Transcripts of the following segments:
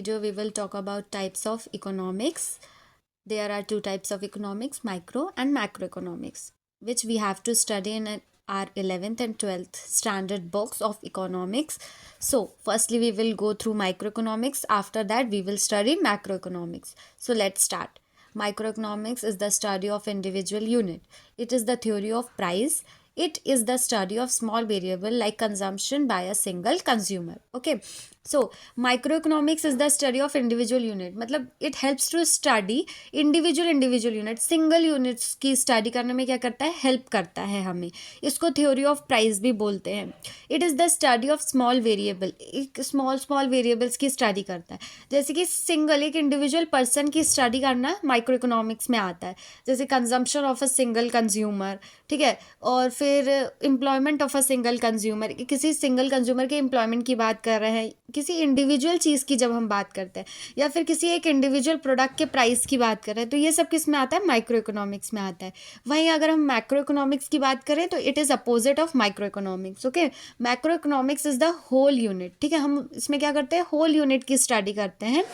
video we will talk about types of economics. There are two types of economics, micro and macroeconomics, which we have to study in our 11th and 12th standard books of economics. So firstly we will go through microeconomics, after that we will study macroeconomics. So let's start. Microeconomics is the study of individual unit. It is the theory of price. It is the study of small variable like consumption by a single consumer. Okay, so microeconomics is the study of individual unit, मतलब it helps to study individual unit, single units की study करने में क्या करता है, help करता है हमें. इसको theory of price भी बोलते हैं. It is the study of small variable, एक small variables की study करता है. जैसे कि single एक individual person की study करना microeconomics में आता है, जैसे consumption of a single consumer, ठीक है, और फिर employment of a single consumer, किसी सिंगल कंज्यूमर के एम्प्लॉयमेंट की बात कर रहे हैं, किसी इंडिविजुअल चीज़ की जब हम बात करते हैं, या फिर किसी एक इंडिविजुअल प्रोडक्ट के प्राइस की बात कर रहे हैं, तो ये सब किस में आता है, माइक्रो इकोनॉमिक्स में आता है. वहीं अगर हम मैक्रो इकोनॉमिक्स की बात करें तो it is opposite of micro economics. Okay, macro economics is the whole unit. ठीक है, हम इसमें क्या करते हैं, होल यूनिट की स्टडी करते हैं.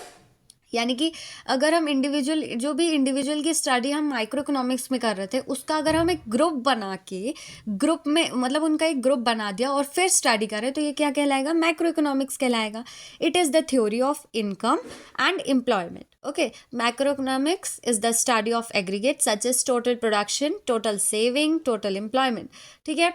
यानी कि अगर हम इंडिविजुअल, जो भी इंडिविजुअल की स्टडी हम माइक्रो इकोनॉमिक्स में कर रहे थे, उसका अगर हम एक ग्रुप बना के, ग्रुप में मतलब उनका एक ग्रुप बना दिया और फिर स्टडी करें, तो ये क्या कहलाएगा, मैक्रो इकोनॉमिक्स कहलाएगा. It is the theory of income and employment. Okay, macro economics is the study of aggregate such as total production, total saving, total employment. ठीक है,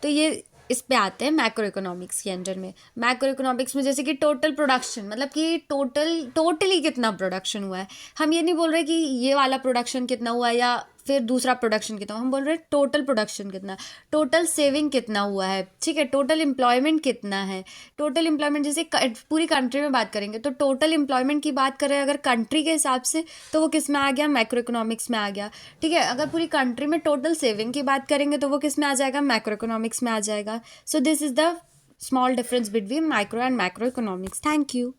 तो ये इस पे आते हैं मैक्रो इकोनॉमिक्स के अंडर में. मैक्रो इकोनॉमिक्स में जैसे कि टोटल प्रोडक्शन, मतलब कि टोटली कितना प्रोडक्शन हुआ है. हम ये नहीं बोल रहे कि ये वाला प्रोडक्शन कितना हुआ है या फिर दूसरा प्रोडक्शन कितना हुआ, हम बोल रहे हैं टोटल प्रोडक्शन कितना, टोटल सेविंग कितना हुआ है. ठीक है, टोटल एम्प्लॉयमेंट कितना है. टोटल एम्प्लॉयमेंट जैसे पूरी कंट्री में बात करेंगे तो टोटल एम्प्लॉयमेंट की बात करें अगर कंट्री के हिसाब से, तो वो किस में आ गया, मैक्रो इकोनॉमिक्स में आ गया. ठीक है, अगर पूरी कंट्री में टोटल सेविंग की बात करेंगे तो वो किस में आ जाएगा, मैक्रो इकोनॉमिक्स में आ जाएगा. So this is the small difference between micro and macro economics. Thank you.